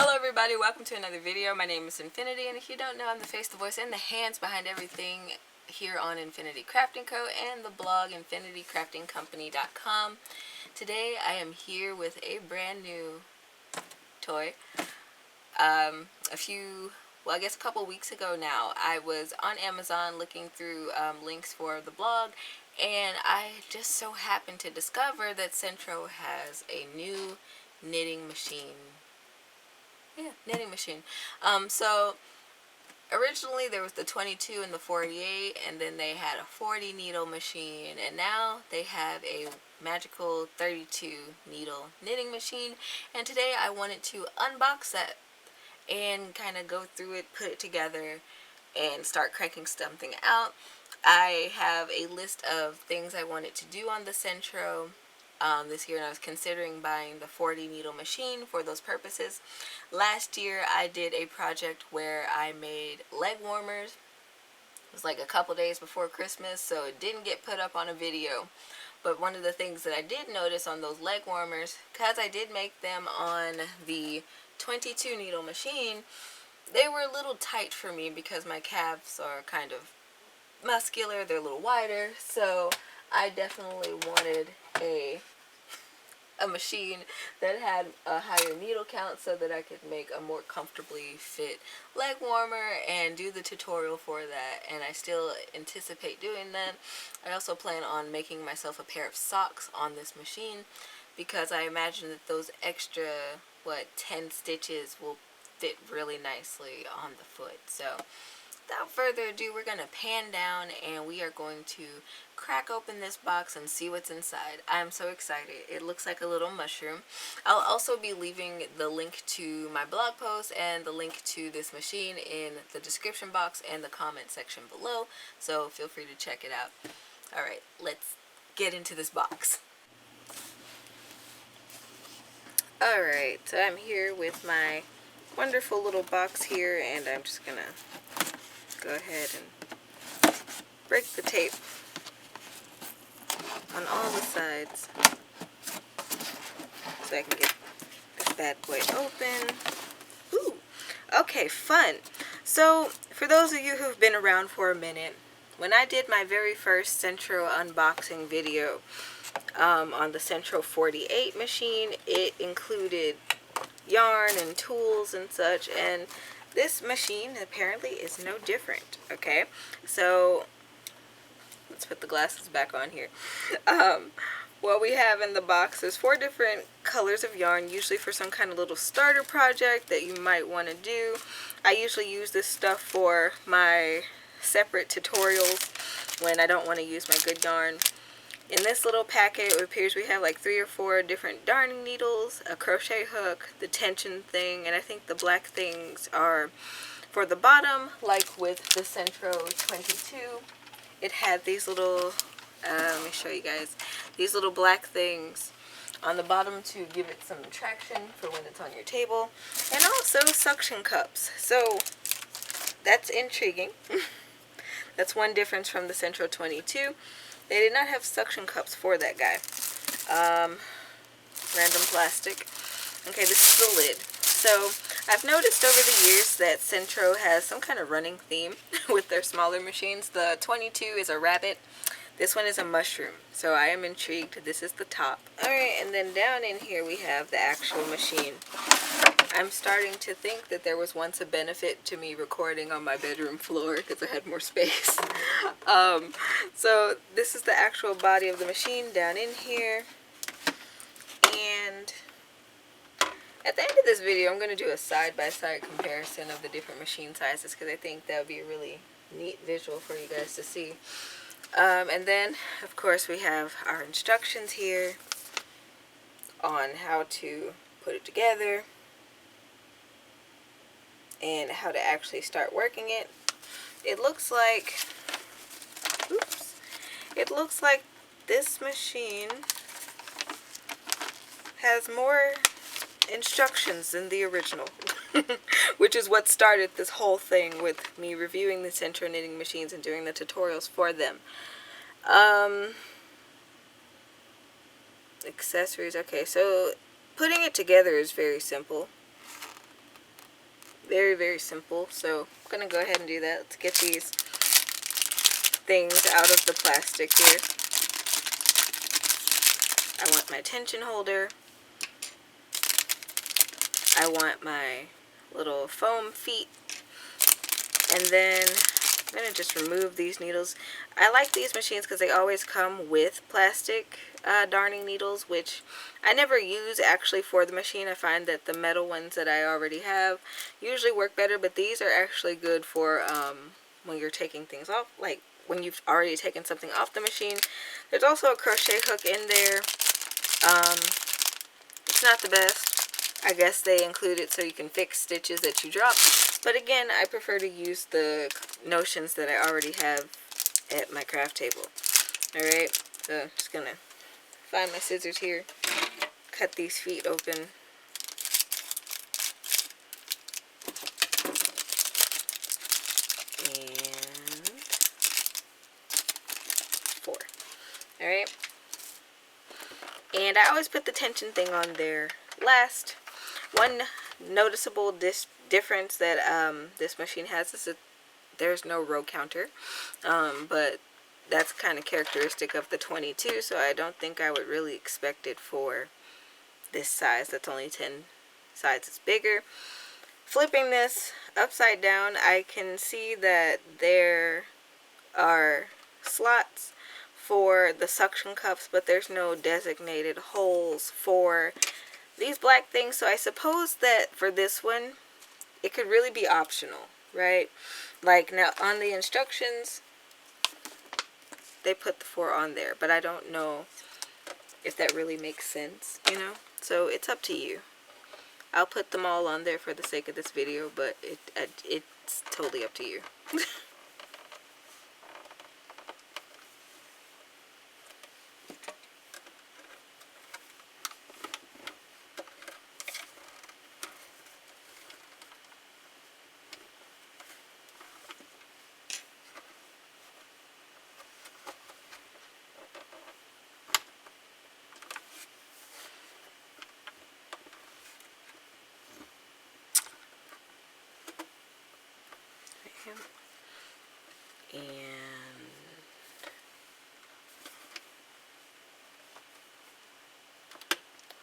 Hello everybody, welcome to another video. My name is Infiniti, and if you don't know, I'm the face, the voice, and the hands behind everything here on Infiniti Crafting Co. and the blog InfinityCraftingCompany.com. Today I am here with a brand new toy. I guess a couple weeks ago now, I was on Amazon looking through links for the blog, and I just so happened to discover that Sentro has a new knitting machine. Knitting machine. So originally there was the 22 and the 48, and then they had a 40 needle machine, and now they have a magical 32 needle knitting machine. And today I wanted to unbox that and kind of go through it, put it together, and start cranking something out. I have a list of things I wanted to do on the Sentro this year, and I was considering buying the 40 needle machine for those purposes. Last year I did a project where I made leg warmers. It was like a couple days before Christmas, so it didn't get put up on a video. But one of the things that I did notice on those leg warmers, because I did make them on the 22 needle machine, they were a little tight for me because my calves are kind of muscular, they're a little wider, so I definitely wanted a machine that had a higher needle count so that I could make a more comfortably fit leg warmer and do the tutorial for that, and I still anticipate doing that. I also plan on making myself a pair of socks on this machine because I imagine that those extra 10 stitches will fit really nicely on the foot. So without further ado, we're going to pan down and we are going to crack open this box and see what's inside. I'm so excited. It looks like a little mushroom. I'll also be leaving the link to my blog post and the link to this machine in the description box and the comment section below, so feel free to check it out. Alright, let's get into this box. Alright, so I'm here with my wonderful little box here, and I'm just going to go ahead and break the tape on all the sides so I can get this bad boy open. Ooh, okay, fun. So for those of you who've been around for a minute, when I did my very first Sentro unboxing video on the Sentro 48 machine, it included yarn and tools and such, and this machine apparently is no different. Okay, so let's put the glasses back on here. What we have in the box is 4 different colors of yarn, usually for some kind of little starter project that you might want to do. I usually use this stuff for my separate tutorials when I don't want to use my good yarn. In this little packet, it appears we have like 3 or 4 different darning needles, a crochet hook, the tension thing, and I think the black things are for the bottom, like with the Sentro 22. It had these little, let me show you guys, these little black things on the bottom to give it some traction for when it's on your table, and also suction cups. So that's intriguing. That's one difference from the Sentro 22. They did not have suction cups for that guy. Random plastic. Okay, this is the lid. So I've noticed over the years that Sentro has some kind of running theme with their smaller machines. The 22 is a rabbit. This one is a mushroom. So I am intrigued. This is the top. Alright, and then down in here we have the actual machine. I'm starting to think that there was once a benefit to me recording on my bedroom floor because I had more space. So this is the actual body of the machine down in here. And at the end of this video, I'm going to do a side-by-side comparison of the different machine sizes because I think that would be a really neat visual for you guys to see. And then, of course, we have our instructions here on how to put it together and how to actually start working it. It looks like, oops, it looks like this machine has more instructions than the original, which is what started this whole thing with me reviewing the Sentro knitting machines and doing the tutorials for them. Accessories. Okay, so putting it together is very simple. very, very simple. So I'm going to go ahead and do that. Let's get these things out of the plastic here. I want my tension holder. I want my little foam feet. And then I'm going to just remove these needles. I like these machines because they always come with plastic darning needles, which I never use actually for the machine. I find that the metal ones that I already have usually work better, but these are actually good for when you're taking things off, like when you've already taken something off the machine. There's also a crochet hook in there. It's not the best. I guess they include it so you can fix stitches that you drop. But again, I prefer to use the notions that I already have at my craft table. Alright, so I'm just going to find my scissors here, cut these feet open. And 4. Alright. And I always put the tension thing on there last. One noticeable difference that this machine has is that there's no row counter, but that's kind of characteristic of the 22, so I don't think I would really expect it for this size. That's only 10 sizes bigger. Flipping this upside down, I can see that there are slots for the suction cups, but there's no designated holes for these black things, so I suppose that for this one it could really be optional, right? Like now on the instructions they put the 4 on there, but I don't know if that really makes sense, you know? So it's up to you. I'll put them all on there for the sake of this video, but it's totally up to you. And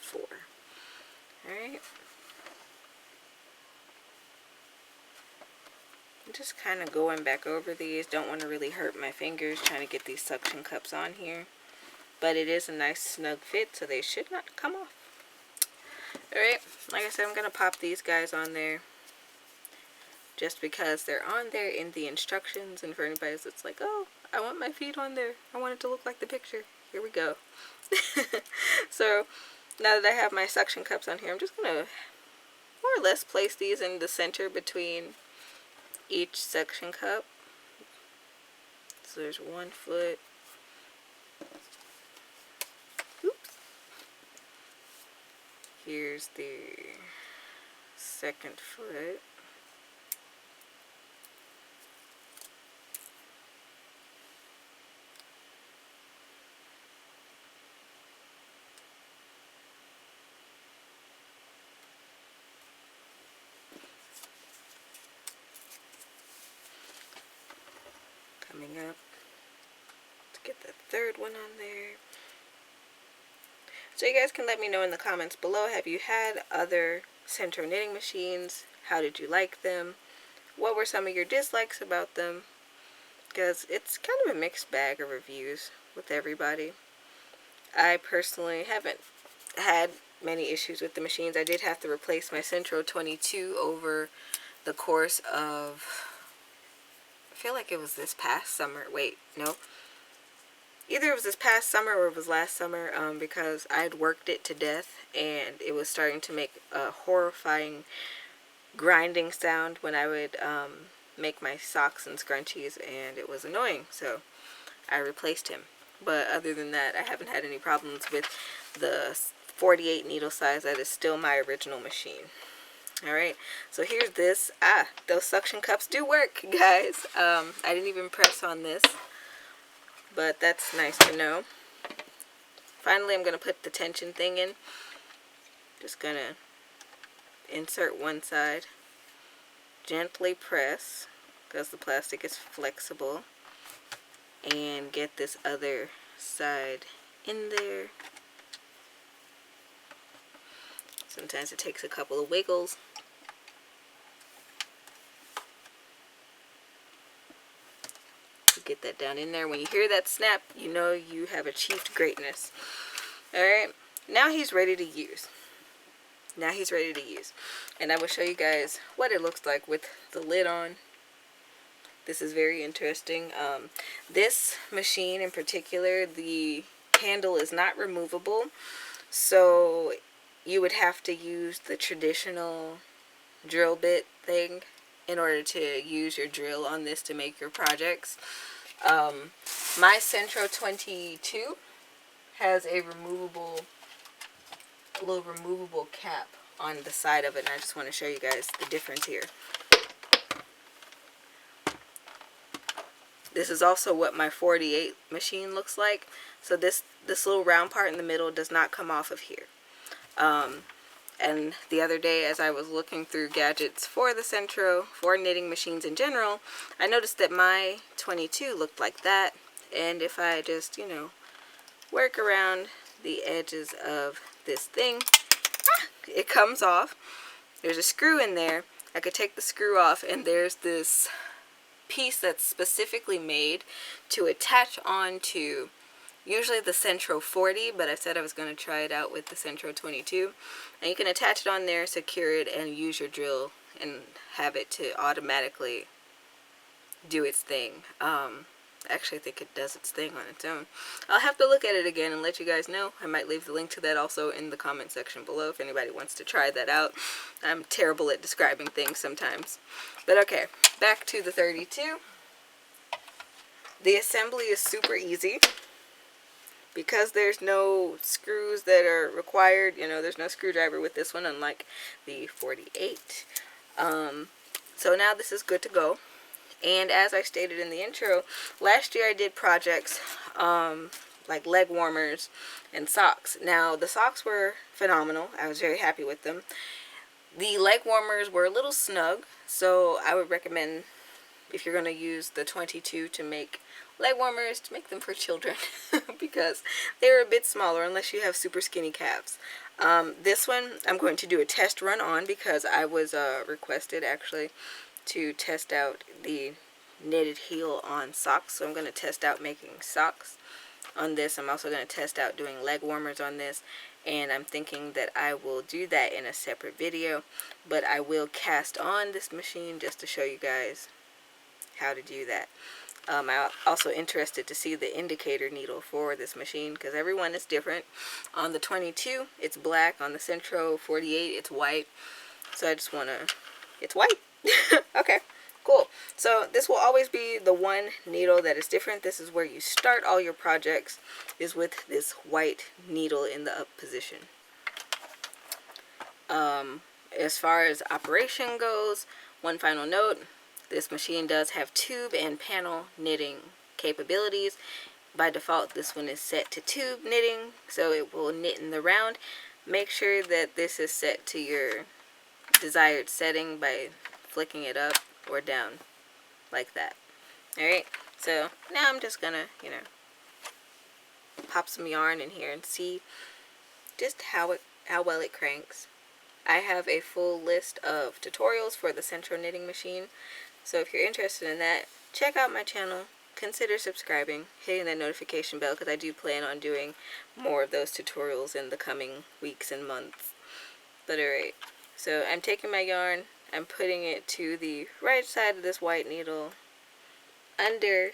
4. Alright. I'm just kind of going back over these. Don't want to really hurt my fingers trying to get these suction cups on here. But it is a nice snug fit, so they should not come off. Alright, like I said, I'm going to pop these guys on there. Just because they're on there in the instructions, and for anybody that's like, oh, I want my feet on there, I want it to look like the picture, here we go. So now that I have my suction cups on here, I'm just going to more or less place these in the center between each suction cup. So there's one foot. Oops. Here's the second foot. Coming up to get the third one on there. So you guys can let me know in the comments below, have you had other Sentro knitting machines? How did you like them? What were some of your dislikes about them? Because it's kind of a mixed bag of reviews with everybody. I personally haven't had many issues with the machines. I did have to replace my Sentro 22 over the course of, I feel like it was this past summer. Wait, no. Either it was this past summer or it was last summer, because I had worked it to death and it was starting to make a horrifying grinding sound when I would make my socks and scrunchies, and it was annoying, so I replaced him. But other than that, I haven't had any problems with the 48 needle size. That is still my original machine. Alright, so here's this. Those suction cups do work, guys. I didn't even press on this, but that's nice to know. Finally, I'm going to put the tension thing in. Just going to insert one side. gently press, because the plastic is flexible, and get this other side in there. Sometimes it takes a couple of wiggles. Get that down in there. When you hear that snap, you know you have achieved greatness. Alright, now he's ready to use. And I will show you guys what it looks like with the lid on. This is very interesting. This machine in particular, the handle is not removable, so you would have to use the traditional drill bit thing in order to use your drill on this to make your projects. My Sentro 22 has a little removable cap on the side of it, and I just want to show you guys the difference here. This is also what my 48 machine looks like. So this little round part in the middle does not come off of here. And the other day, as I was looking through gadgets for the Sentro, for knitting machines in general, I noticed that my 22 looked like that. And if I just, you know, work around the edges of this thing, it comes off. There's a screw in there. I could take the screw off, and there's this piece that's specifically made to attach onto usually the Sentro 40, but I said I was going to try it out with the Sentro 22. And you can attach it on there, secure it, and use your drill and have it to automatically do its thing. Actually, I think it does its thing on its own. I'll have to look at it again and let you guys know. I might leave the link to that also in the comment section below if anybody wants to try that out. I'm terrible at describing things sometimes. But okay, back to the 32. The assembly is super easy. Because there's no screws that are required, you know, there's no screwdriver with this one, unlike the 48. So now this is good to go. And as I stated in the intro, last year I did projects like leg warmers and socks. Now the socks were phenomenal. I was very happy with them. The leg warmers were a little snug, so I would recommend, if you're going to use the 22 to make leg warmers, to make them for children because they're a bit smaller unless you have super skinny calves. This one I'm going to do a test run on because I was requested actually to test out the knitted heel on socks. So I'm going to test out making socks on this. I'm also going to test out doing leg warmers on this, and I'm thinking that I will do that in a separate video, but I will cast on this machine just to show you guys how to do that. I'm also interested to see the indicator needle for this machine because everyone is different. On the 22 it's black, on the Sentro 48 it's white, so I just want to, it's white. Okay, cool. So this will always be the one needle that is different. This is where you start all your projects, is with this white needle in the up position. As far as operation goes, one final note. This machine does have tube and panel knitting capabilities. By default, this one is set to tube knitting, so it will knit in the round. Make sure that this is set to your desired setting by flicking it up or down like that. Alright, so now I'm just gonna, you know, pop some yarn in here and see just how well it cranks. I have a full list of tutorials for the Sentro knitting machine. So if you're interested in that, check out my channel, consider subscribing, hitting that notification bell because I do plan on doing more of those tutorials in the coming weeks and months. But alright, so I'm taking my yarn, I'm putting it to the right side of this white needle, under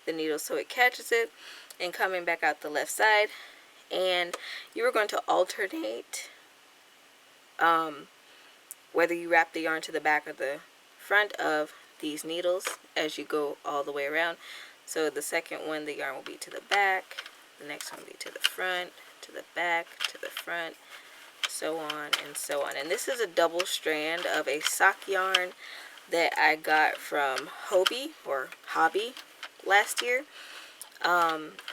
the needle so it catches it, and coming back out the left side. And you are going to alternate whether you wrap the yarn to the back or the front of these needles as you go all the way around. So the second one, the yarn will be to the back, the next one will be to the front, to the back, to the front, so on and so on. And this is a double strand of a sock yarn that I got from Hobby last year.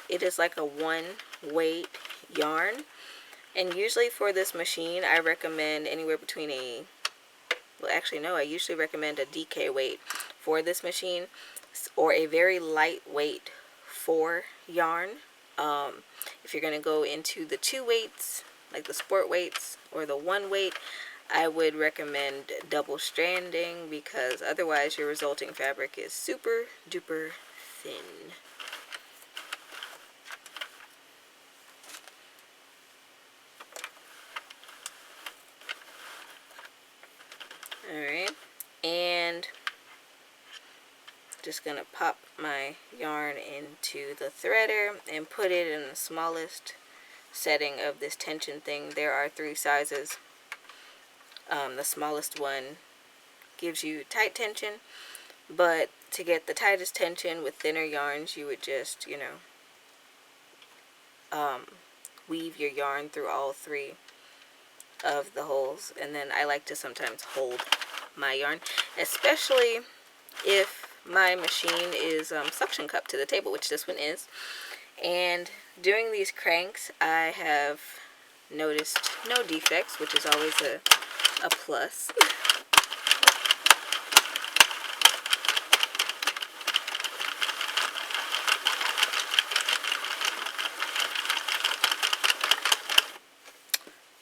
It is like a one weight yarn, and usually for this machine I recommend anywhere between a well, actually no, I usually recommend a DK weight for this machine, or a very lightweight 4 yarn. If you're going to go into the 2 weights, like the sport weights, or the 1 weight, I would recommend double stranding, because otherwise your resulting fabric is super duper thin. Alright, and just gonna pop my yarn into the threader and put it in the smallest setting of this tension thing. There are 3 sizes. The smallest one gives you tight tension, but to get the tightest tension with thinner yarns, you would just, you know, weave your yarn through all 3 of the holes. And then I like to sometimes hold my yarn, especially if my machine is suction cupped to the table, which this one is. And doing these cranks, I have noticed no defects, which is always a plus.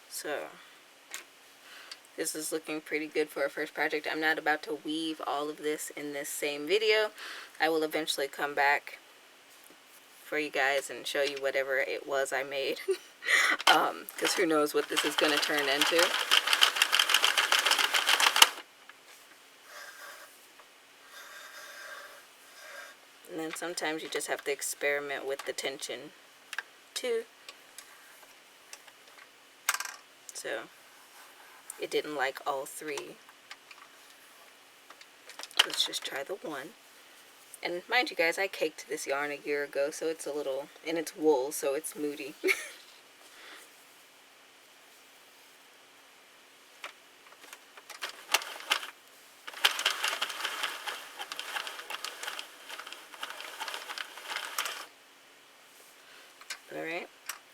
So this is looking pretty good for a first project. I'm not about to weave all of this in this same video. I will eventually come back for you guys and show you whatever it was I made. Because who knows what this is going to turn into. And then sometimes you just have to experiment with the tension too. So it didn't like all 3. Let's just try the 1. And mind you guys, I caked this yarn a year ago, so it's a little, and it's wool, so it's moody. Alright,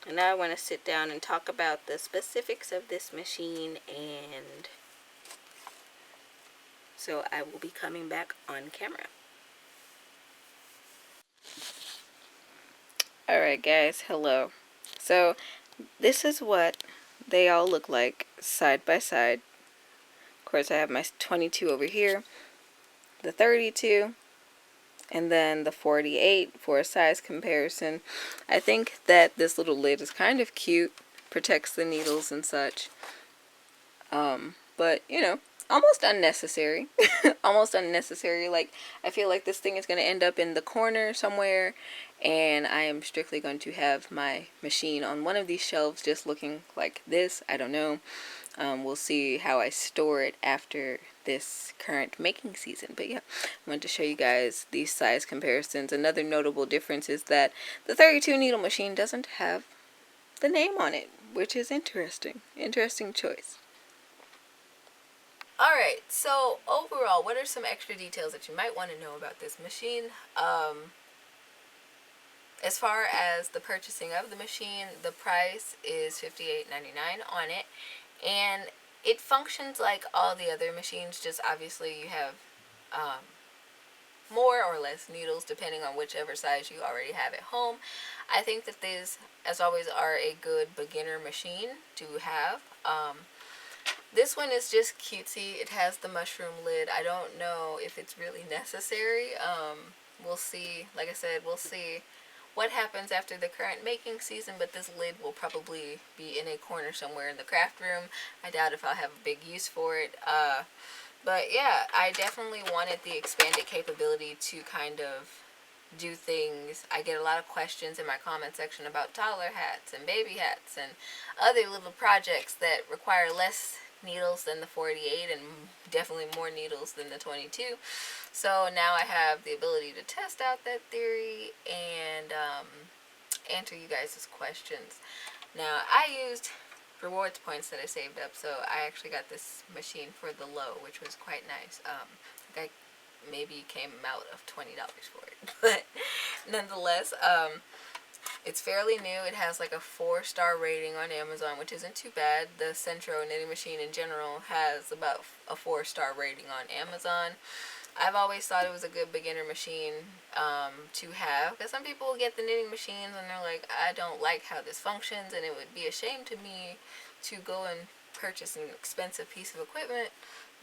and now I want to sit down and talk about the specifics of this machine, and so I will be coming back on camera. Alright guys, hello. So this is what they all look like side by side. Of course I have my 22 over here, the 32, and then the 48 for a size comparison. I think that this little lid is kind of cute, protects the needles and such, but you know, almost unnecessary. Almost unnecessary. Like, I feel like this thing is going to end up in the corner somewhere, and I am strictly going to have my machine on one of these shelves just looking like this. I don't know. We'll see how I store it after this current making season. But yeah, I wanted to show you guys these size comparisons. Another notable difference is that the 32 needle machine doesn't have the name on it, which is interesting. Interesting choice. Alright, so overall, what are some extra details that you might want to know about this machine? As far as the purchasing of the machine, the price is $58.99 on it, and it functions like all the other machines, just obviously you have more or less needles depending on whichever size you already have at home. I think that these, as always, are a good beginner machine to have. This one is just cutesy. It has the mushroom lid. I don't know if it's really necessary. We'll see. Like I said, we'll see what happens after the current making season, but this lid will probably be in a corner somewhere in the craft room. I doubt if I'll have a big use for it. But yeah, I definitely wanted the expanded capability to kind of do things. I get a lot of questions in my comment section about toddler hats and baby hats and other little projects that require less needles than the 48 and definitely more needles than the 22. So now I have the ability to test out that theory and answer you guys' questions. Now, I used rewards points that I saved up, so I actually got this machine for the low, which was quite nice. I maybe came out of $20 for it, but nonetheless, It's fairly new. It has like a 4-star rating on Amazon, which isn't too bad. The Sentro knitting machine in general has about a 4-star rating on Amazon. I've always thought it was a good beginner machine to have, because some people get the knitting machines and they're like, I don't like how this functions, and it would be a shame to me to go and purchase an expensive piece of equipment,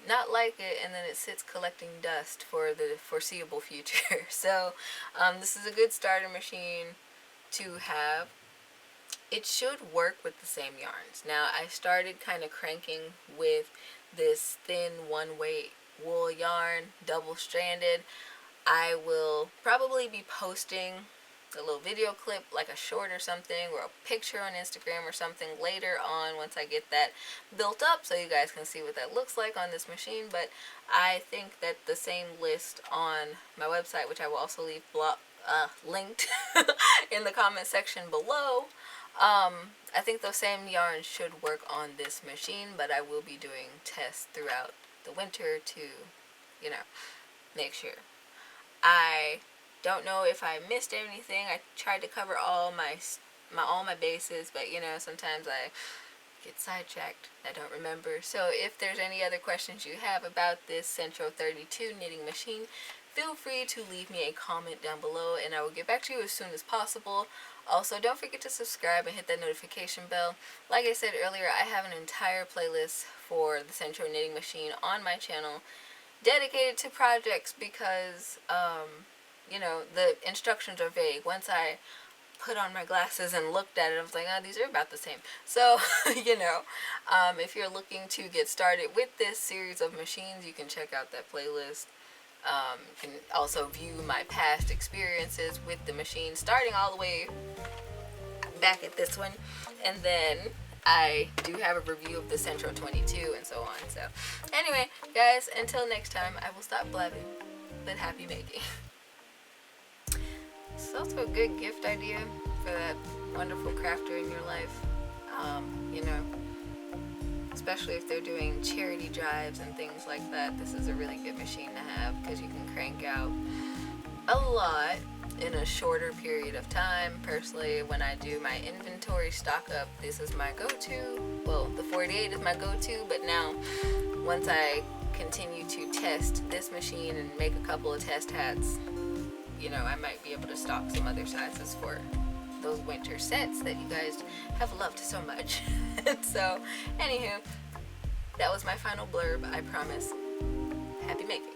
not like it, and then it sits collecting dust for the foreseeable future. So this is a good starter machine to have. It should work with the same yarns. Now, I started kind of cranking with this thin one-weight wool yarn, double-stranded. I will probably be posting a little video clip, like a short or something, or a picture on Instagram or something later on once I get that built up, so you guys can see what that looks like on this machine. But I think that the same list on my website, which I will also leave linked in the comment section below, I think those same yarns should work on this machine, but I will be doing tests throughout the winter to, you know, make sure. I don't know if I missed anything. I tried to cover all my bases, but you know, sometimes I get sidetracked. I don't remember. So if there's any other questions you have about this Sentro 32 knitting machine, feel free to leave me a comment down below and I will get back to you as soon as possible. Also, don't forget to subscribe and hit that notification bell. Like I said earlier, I have an entire playlist for the Sentro knitting machine on my channel dedicated to projects because, you know, the instructions are vague. Once I put on my glasses and looked at it, I was like, oh, these are about the same. So, you know, if you're looking to get started with this series of machines, you can check out that playlist. You can also view my past experiences with the machine, starting all the way back at this one, and then I do have a review of the Sentro 22 and so on. So anyway, guys, until next time, I will stop blabbing, but happy making. It's also a good gift idea for that wonderful crafter in your life, you know, especially if they're doing charity drives and things like that. This is a really good machine to have because you can crank out a lot in a shorter period of time. Personally, when I do my inventory stock up, this is my go-to. Well, the 48 is my go-to, but now once I continue to test this machine and make a couple of test hats, you know, I might be able to stock some other sizes for those winter sets that you guys have loved so much. So, anywho, that was my final blurb. I promise. Happy making.